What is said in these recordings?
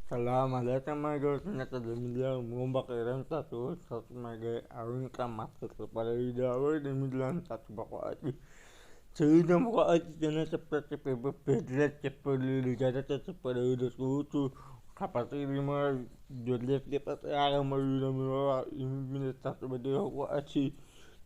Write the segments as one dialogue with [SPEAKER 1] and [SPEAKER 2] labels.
[SPEAKER 1] Assalamualaikum warahmatullahi wabarakatuh. Sebagai awin masuk kepada video demikian satu bakal cerita bakal jenis seperti pedret seperti dijaga seperti itu suatu kapasitas lima jelas dapat agak malu ini satu video bakal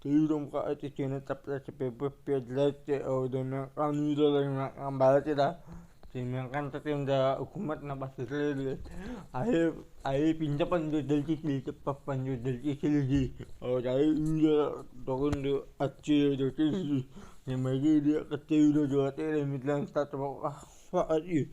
[SPEAKER 1] cerita bakal jenis seperti pedret atau dengan kami dalam gambar tidak Sedangkan tetap dah hukumat nak pasal air pinjaman dari kecil cepat panjang dari kecil lagi. Oh dari dia turun dia acil dari kecil. Yang lagi dia kecil dia jual teh milan satu bawah apa aja.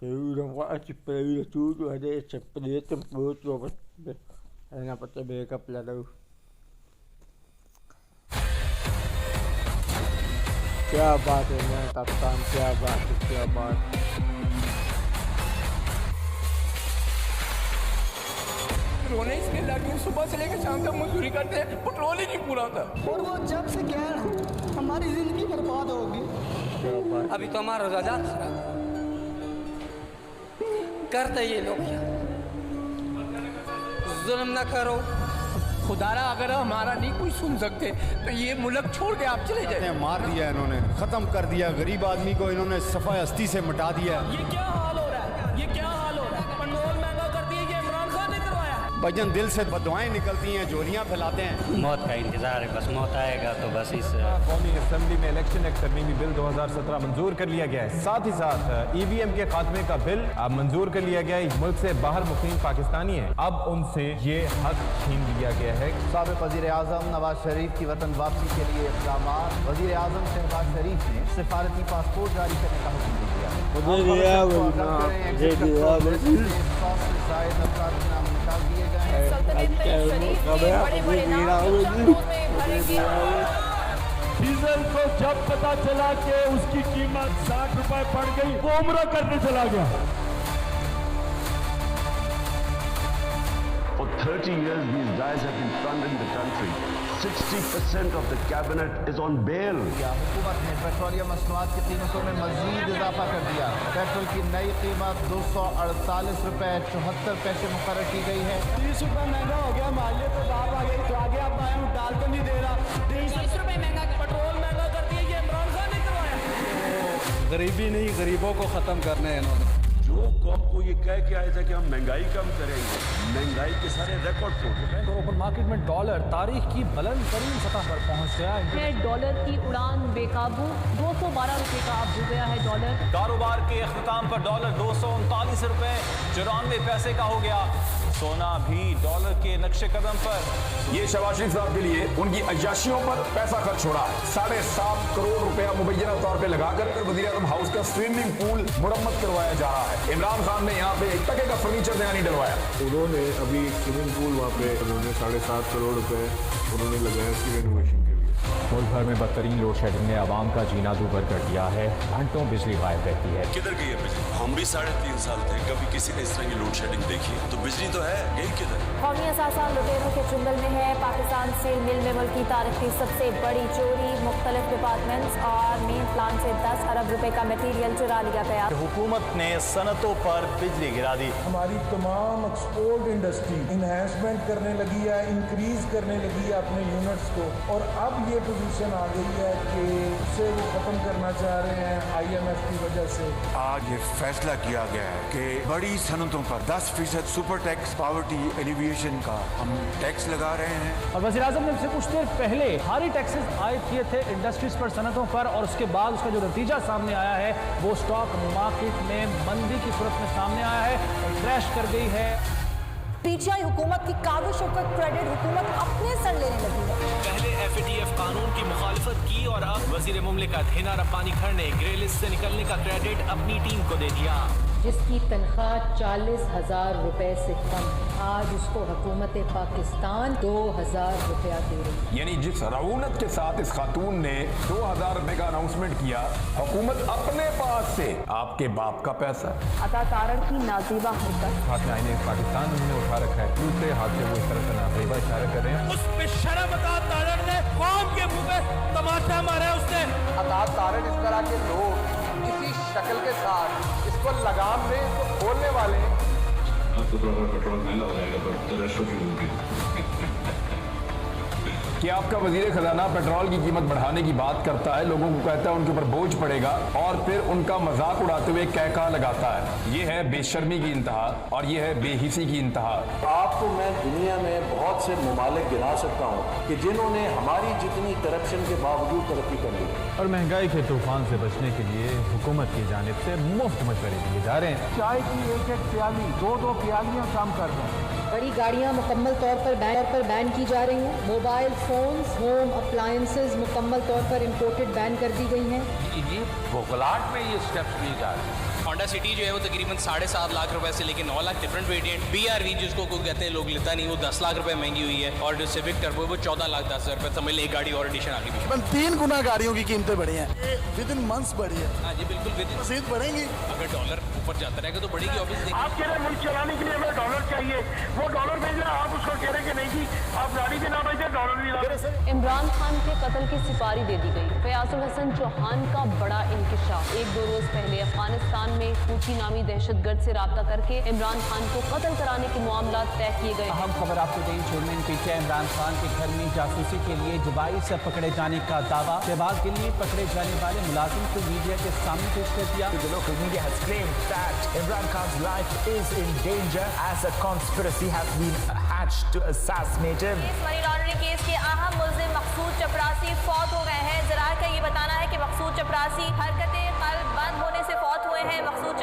[SPEAKER 1] Jadi orang buat acil pergi tu ada cepat dia tempat tu apa. Ada apa tu mereka pelajari. क्या बात है मैं कप्तान क्या बात
[SPEAKER 2] रोने इसलिए लगे सुबह से लेकर शाम तक मजदूरी करते हैं पेट्रोल ही नहीं पूरा होता
[SPEAKER 3] और वो जब से क्या है हमारी जिंदगी बर्बाद होगी।
[SPEAKER 2] अभी तो हमारा राजा करते ये लोग जुल्म ना करो खुदारा अगर हमारा नहीं कोई सुन सकते तो ये मुल्क छोड़ के आप चले जाए।
[SPEAKER 4] मार दिया इन्होंने, खत्म कर दिया गरीब आदमी को, इन्होंने सफाई हस्ती से मिटा दिया।
[SPEAKER 2] ये क्या हाल हो रहा है, ये क्या हाल हो रहा है? पेट्रोल महंगा कर दिया, ये इमरान खान ने करवाया।
[SPEAKER 4] भजन दिल से बदुआएं निकलती हैं, जोलियां फैलाते हैं।
[SPEAKER 5] मौत का इंतजार है, बस मौत आएगा तो बस इस
[SPEAKER 6] कौमी असेंबली में इलेक्शन एक्ट तरमीमी बिल 2017 मंजूर कर लिया गया है। साथ ही साथ EVM के खात्मे का बिल अब मंजूर कर लिया गया है। मुल्क से बाहर मुकीम पाकिस्तानी है, अब उनसे ये हक छीन लिया गया है।
[SPEAKER 7] साबिक़ वज़ीर आज़म नवाज शरीफ की वतन वापसी के लिए इक़दाम। वज़ीर आज़म शहबाज शरीफ ने सिफारती पासपोर्ट जारी करने का हुक्म दिया है।
[SPEAKER 6] डीजल को जब पता चला कि उसकी कीमत 60 रुपए पड़ गई, वो उम्रा करने चला गया।
[SPEAKER 8] For 30 years, these guys have been plundering the country. 60% of the cabinet is on bail.
[SPEAKER 7] हुकूमत ने पेट्रोलियम मसनूआत की कीमतों में मजीद इजाफा कर दिया। पेट्रोल की नई कीमत 248 रुपए 74 पैसे मुकर्रर की गई है।
[SPEAKER 3] 30 रुपए महंगा हो गया, मालियत तो दाब आ गई, तो आगे आप आए हूँ डाल तो नहीं दे रहा।
[SPEAKER 2] 30 रुपए महंगा पेट्रोल महंगा कर दिया, ये इमरान खान ने करवाया।
[SPEAKER 4] गरीबी नहीं, गरीबों को खत्म करने हैं इन्होंने।
[SPEAKER 8] जो कौम को ये कह के आया था कि हम महंगाई कम करेंगे, महंगाई के सारे रिकॉर्ड तोड़ दिए।
[SPEAKER 6] ओपन मार्केट में डॉलर तारीख की बुलंद तरीन सतह पर पहुंच गया है।
[SPEAKER 9] डॉलर की उड़ान बेकाबू, 212 रुपए का अब हो गया है डॉलर।
[SPEAKER 6] कारोबार के अख्ताम पर डॉलर 239 रुपए 94 पैसे का हो गया। सोना भी डॉलर के नक्शे कदम पर।
[SPEAKER 10] ये शहबाज शरीफ साहब के लिए उनकी अय्याशियों पर पैसा खर्च हो रहा है। 7.5 करोड़ रुपया मुबैना तौर पे लगाकर वज़ीर आज़म हाउस का स्विमिंग पूल मुरम्मत करवाया जा रहा है। इमरान खान ने यहाँ पे 1 टके का फर्नीचर नया नहीं डलवाया।
[SPEAKER 11] उन्होंने अभी स्विमिंग पूल वहाँ पे उन्होंने 7.5 करोड़ रुपए उन्होंने लगाया उसकी रेनोवेशन के लिए।
[SPEAKER 6] मुल्क भर में बदतरीन लोड शेडिंग ने आवाम का जीना दूभर कर दिया है। घंटों बिजली गायब रहती है।
[SPEAKER 8] किधर गई है बिजली? हम भी 3.5 साल थे, कभी किसी ने इस तरह की लोड शेडिंग देखी? तो बिजली तो है, गई किधर?
[SPEAKER 9] कौमी असासा लुटेरों के चुंगल में है। पाकिस्तान स्टील मिल में मुल्क की तारीख की सबसे बड़ी चोरी। मुख्तलिफ डिपार्टमेंट्स और मेन प्लांट से 10 अरब रुपए का मटीरियल चुरा लिया गया।
[SPEAKER 6] हुकूमत ने सनतों पर बिजली गिरा दी।
[SPEAKER 11] हमारी तमाम एक्सपोर्ट इंडस्ट्री इन्हेंसमेंट करने लगी है, इंक्रीज करने लगी है अपने यूनिट्स को, और अब ये पोजीशन आ गई है कि उसे वो खत्म करना चाह रहे हैं IMF की वजह से।
[SPEAKER 10] आज ये फैसला किया गया है कि बड़ी सनतों पर 10% सुपर टैक्स पावर्टी एलिविएशन का हम टैक्स लगा रहे हैं।
[SPEAKER 6] और वज़ीर आज़म ने इससे कुछ देर पहले भारी टैक्सेस आयद किए थे इंडस्ट्रीज पर, सनतों पर, और उसके बाद उसका जो नतीजा सामने आया है वो स्टॉक मार्केट में मंदी की सूरत में सामने आया है और क्रैश कर गई है।
[SPEAKER 9] PTI हुकूमत की काविशों का क्रेडिट हुकूमत अपने सर लेने लगी है।
[SPEAKER 6] पहले FATF कानून की मुखालिफत की और अब वज़ीर मुमलिकत हिना रब्बानी खर ने ग्रे लिस्ट से निकलने का क्रेडिट अपनी टीम को दे दिया।
[SPEAKER 9] जिसकी तनख्वाह 40,000 रुपए से कम, आज उसको हुकूमत पाकिस्तान 2,000 रुपया दे रही है।
[SPEAKER 10] यानी जिस रऊनत के साथ इस खातून ने 2,000 रुपए का अनाउंसमेंट किया, हुकूमत अपने पास से आपके बाप का पैसा।
[SPEAKER 9] अता तारण की नाजीबा हरकत।
[SPEAKER 6] हाथ में आईने पाकिस्तान उन्होंने उठा रखा है, दूसरे हाथ से वो इस तरह से नाजीबा इशारा कर रहे हैं।
[SPEAKER 2] उस पे शर्म अता तारण ने कौम के मुंह पे तमाचा मारा है उसने।
[SPEAKER 7] अता तारण इस तरह के लोग इसी शक्ल के साथ इसको लगाम में इसको खोलने वाले
[SPEAKER 10] अब तो थोड़ा पेट्रोल महंगा हो जाएगा पर रेस्ट होगी। क्या आपका वजीर खजाना पेट्रोल की कीमत बढ़ाने की बात करता है, लोगों को कहता है उनके ऊपर बोझ पड़ेगा और फिर उनका मजाक उड़ाते हुए कहका लगाता है। ये है बेशर्मी की इंतहा और ये है बेहिसी की इंतहा।
[SPEAKER 3] आपको मैं दुनिया में बहुत से ममालिक गिना सकता हूँ कि जिन्होंने हमारी जितनी करप्शन के बावजूद तरक्की कर ली।
[SPEAKER 6] और महंगाई के तूफान से बचने के लिए हुकूमत की जानिब से मुफ्त मशवरे दिए जा रहे हैं।
[SPEAKER 3] चाय की एक एक प्याली, दो प्यालियाँ काम कर रहे हैं।
[SPEAKER 12] बड़ी गाड़ियां मुकम्मल तौर पर बैन की जा रही हैं। मोबाइल फोन्स, होम अप्लायंसेस मुकम्मल तौर पर इम्पोर्टेड बैन कर दी गई हैं।
[SPEAKER 2] ये बौखलाहट में ये स्टेप्स लिए जा रहे हैं।
[SPEAKER 13] होंडा सिटी जो है वो तकरीबन 7.5 लाख रुपए से लेकर 9 लाख डिफरेंट वेरिएंट। BRV जिसको कोई कहते हैं लोग लेता नहीं, वो 10 लाख रुपए महंगी हुई है। और जो सिविक टर्बो वो 14 लाख 10 हज़ार रुपए। समझ ले एक गाड़ी और एडिशन आ गई।
[SPEAKER 14] 3 गुना गाड़ियों की कीमतें बढ़ी हैं। विद इन मंथ्स बढ़ी है।
[SPEAKER 13] हाँ जी बिल्कुल विद इन
[SPEAKER 14] मज़ीद बढ़ेंगी।
[SPEAKER 13] अगर डॉलर ऊपर जाता रहेगा तो बढ़ेगी ऑब्वियसली।
[SPEAKER 3] आप कह रहे हैं मुल्क चलाने के लिए हमें डॉलर चाहिए, वो डॉलर भेज रहे हैं, आप उसको कह रहे हैं कि नहीं जी आप गाड़ी भी ना भेजें डॉलर भी ना।
[SPEAKER 15] इमरान खान के कत्ल की सिपारी दे दी गई। फयाजुल हसन चौहान का बड़ा इंकिशाफ। 1-2 रोज पहले अफगानिस्तान में हूथी नामी दहशतगर्द से राब्ता करके इमरान खान को कत्ल कराने के मामला तय किए गए।
[SPEAKER 16] अहम खबर आपको दें, चेयरमैन पीटीआई इमरान खान के घर में जासूसी के लिए दुबई से पकड़े जाने का दावा। शहबाज के लिए पकड़े जाने वाले मुलाजिम को मीडिया के सामने पेश कर दिया।
[SPEAKER 17] The local media has claimed that Imran Khan's life is in danger as a conspiracy has been hatched to assassinate him.
[SPEAKER 9] इस मनी लॉन्ड्रिंग केस के अहम मुल्जिम मकसूद चपरासी फौत हो गए हैं। ज़राए का ये बताना है कि मकसूद चपरासी हरकतें कल्ब बंद होने से फौत हुए हैं। मकसूद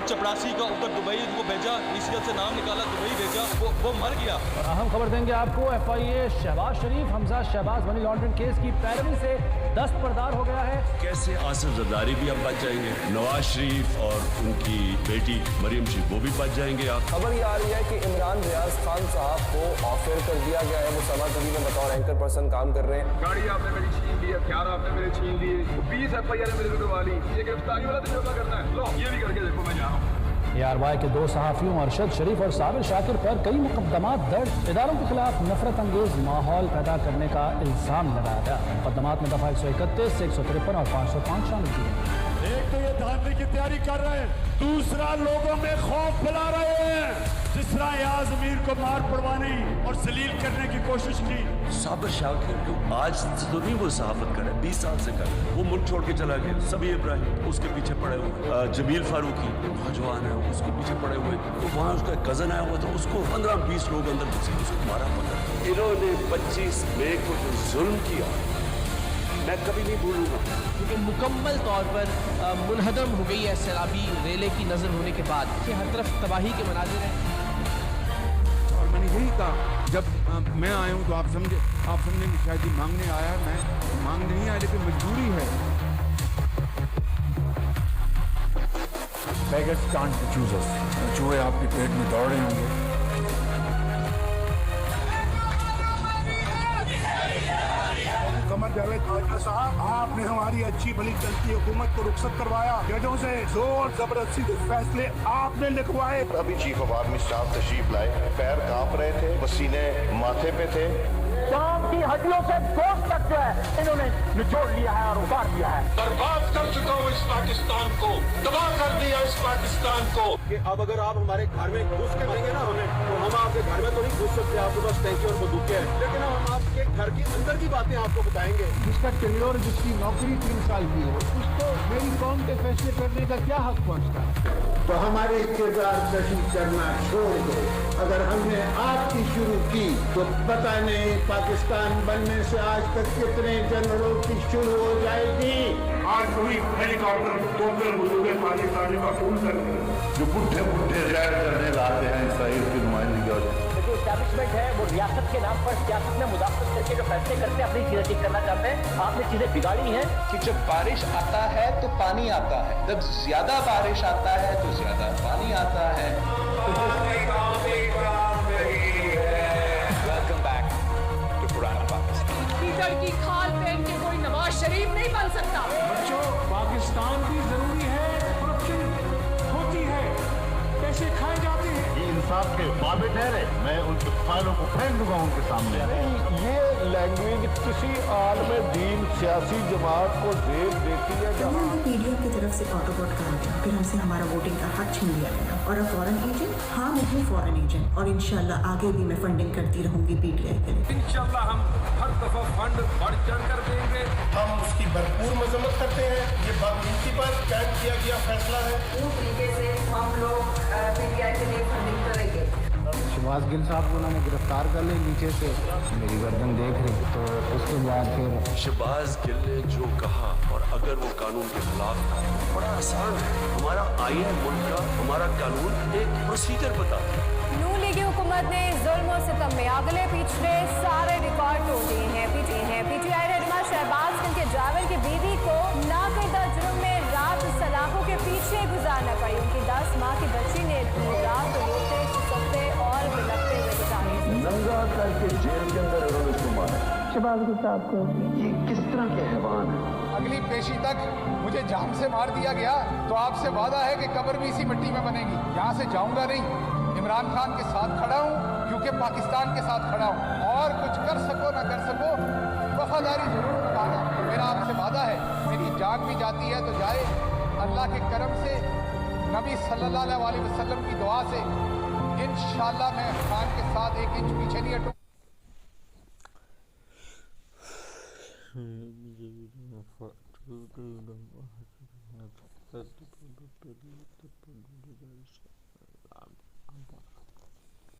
[SPEAKER 18] चपरासी का उधर दुबई उनको भेजा, ईसीएल से नाम निकाला, दुबई भेजा, वो मर गया।
[SPEAKER 16] और अहम खबर देंगे आपको, FIA Shehbaz Sharif Hamza Shehbaz money laundering case की पैरवी से दस्तबरदार हो गया है।
[SPEAKER 8] कैसे आसिफ जरदारी भी अब बच जाएंगे, नवाज शरीफ और उनकी बेटी मरियम शरीफ वो भी बच जाएंगे। आप
[SPEAKER 19] खबर ये आ रही है कि इमरान रियाज खान साहब को ऑफर कर दिया गया है, वो समा टीवी में बतौर एंकर पर्सन काम कर रहे हैं।
[SPEAKER 10] गाड़ी आपने मेरी छीन ली, हथियार आपने मेरे छीन लिए, 20 FIR मेरे करवा ली, ये गिरफ्तारी वाला तजुर्बा करना है, लो ये भी करके देखो मैं जा रहा हूँ।
[SPEAKER 16] ARY के 2 सहाफियों अरशद शरीफ और साबिर शाकिर पर कई मुकदमात दर्ज। इदारों के खिलाफ नफरत अंगेज माहौल पैदा करने का इल्जाम लगाया गया। मुकदमात में दफा 131, 153 और 505 शामिल किए।
[SPEAKER 11] एक तो ये धांधली की तैयारी कर रहे हैं, दूसरा लोगों में खौफ फैला रहे हैं। जिस तरह याज अमीर को मार पड़वाने और जलील करने की कोशिश की।
[SPEAKER 8] साबिर शाकिर को आज तो नहीं वो सहाफत कर रहे, 20 साल से कर रहे, वो मुल्क छोड़ के चला गया। सभी इब्राहिम उसके पीछे पड़े हुए, जमील फारूकी नौजवान है उसके पीछे पड़े हुए, तो वहाँ उसका कजन आया हुआ था, उसको 15-20 लोग अंदर घुसे, उसको मारा पकड़। इन्होंने 25 मई को जो जुल्म किया मैं कभी नहीं भूलूंगा,
[SPEAKER 2] क्योंकि मुकम्मल तौर पर मुनहदम हो गई है सैलाबी रेले की नजर होने के बाद कि हर तरफ तबाही के मनाजिर हैं।
[SPEAKER 11] और मैंने यही कहा जब मैं आया हूँ तो आप समझेंगे शायद ये मांगने आया, मैं मांगने नहीं आया लेकिन मजबूरी है। Beggars can't choose us. चूहे आपके पेट में दौड़ रहे होंगे। कमर जावेद बाजवा साहब, आपने हमारी अच्छी भली चलती हुकूमत को रुखसत करवाया, जजों से जोर जबरदस्ती के फैसले आपने लिखवाए।
[SPEAKER 7] अभी चीफ ऑफ आर्मी स्टाफ तशरीफ लाए, पैर कांप रहे थे, पसीने माथे पे थे।
[SPEAKER 3] शाम की हड्डियों से गोश्त तक जो है इन्होंने निचोड़ लिया है और उतार दिया है।
[SPEAKER 11] बर्बाद कर चुका हूँ इस पाकिस्तान को, तबाह कर दिया इस पाकिस्तान को। कि अब अगर आप हमारे घर में घुस के देंगे ना हमें, तो हम आपके घर में तो नहीं घुस सकते, आपके पास टैंकी और बंदूकें हैं, लेकिन हम आपके घर के अंदर की बातें आपको बताएंगे। जिसका टेन्योर, जिसकी नौकरी 3 साल की हो, उसको मेरी कौम के फैसले करने का क्या हक पहुँचता है? तो हमारे किरदार कशी करना छोड़ दो। अगर हमने आपकी शुरू की तो पता नहीं पाकिस्तान बनने से आज तक कितने जनरलों की शुरू हो जाएगी। आज कोई हेलीकॉप्टर टोपे बुजुर्ग पाकिस्तानी का खून करते हैं, जो बुढ़े जैर करने लाते हैं इसराइल की नुमाइंदगी।
[SPEAKER 20] जो एस्टैब्लिशमेंट है वो रियासत के नाम पर सियासत में मुदाखलत करके जो फैसले करते हैं अपनी चीजें ठीक करना चाहते हैं। आपने चीजें बिगाड़ी हैं
[SPEAKER 2] कि जब बारिश आता है तो पानी आता है, जब ज्यादा बारिश आता है तो ज्यादा पानी आता है। वेलकम बैक टू पुराना पाकिस्तान।
[SPEAKER 12] कीचड़ की खाल पहन के कोई नवाज शरीफ नहीं बन सकता।
[SPEAKER 11] बच्चों, पाकिस्तान भी जरूरी है, करप्शन होती है, पैसे खाए जाते हैं।
[SPEAKER 7] साहब के बाबे ठहरे, मैं उनके फाइलों को फेंक दूंगा उनके सामने।
[SPEAKER 3] ये लैंग्वेज किसी आलम दीन सियासी जमात को देख देती है जहाँ
[SPEAKER 21] पीडीएफ की तरफ से ऑटोबॉट कहा गया, फिर हमसे हमारा वोटिंग का हक छीन लिया गया। और अब फॉरेन एजेंट, हाँ मैं हूँ फॉरेन एजेंट, और इंशाल्लाह आगे भी मैं फंडिंग करती रहूंगी पीटीआई के लिए।
[SPEAKER 18] इंशाल्लाह हम हर दफा फंड बढ़ चढ़ कर देंगे।
[SPEAKER 11] हम उसकी भरपूर मजम्मत करते हैं। ये बागीची पर कैद किया गया फैसला है।
[SPEAKER 21] पूरी तरीके से हम लोग पीटीआई के लिए फंडिंग करेंगे।
[SPEAKER 7] शहबाज गिल साहब को उन्होंने गिरफ्तार कर लिया नीचे से, मेरी गर्दन देख रही, तो उसके बाद फिर
[SPEAKER 8] शहबाज गिल ने जो कहा, और अगर वो कानून के खिलाफ था, बड़ा आसान है। हमारा आईन मुल्क का, हमारा कानून एक प्रोसीजर बताता है।
[SPEAKER 9] नून लीगी हुकूमत ने जुल्म और सितम में अगले पिछले सारे रिकॉर्ड तोड़ दिए हैं। पीटीआई रहनुमा शहबाज गिल के ड्राइवर की बीवी को नाक़िदा जुर्म में रात सलाखों के पीछे गुजारना पड़ी। उनकी 10 माह की बच्ची ने रात रोते सकते और बिलखते हुए गुजारी।
[SPEAKER 3] नंगा करके जेल के अंदर उन्होंने उसको मारा।
[SPEAKER 21] शहबाज गिल साहब को
[SPEAKER 3] ये किस तरह के हैवान है।
[SPEAKER 7] अगली पेशी तक मुझे जान से मार दिया गया, तो आपसे वादा है कि कब्र भी इसी मिट्टी में बनेगी। यहाँ से जाऊंगा नहीं, इमरान खान के साथ खड़ा हूँ, क्योंकि पाकिस्तान के साथ खड़ा हूँ, और कुछ कर सको ना कर सको वफादारी जरूर निभाना। मेरा आपसे वादा है, मेरी जान भी जाती है तो जाए, अल्लाह के करम से, नबी सल्लल्लाहु अलैहि वसल्लम की दुआ से इंशाअल्लाह मैं खान के साथ 1 इंच पीछे नहीं हटूंगा।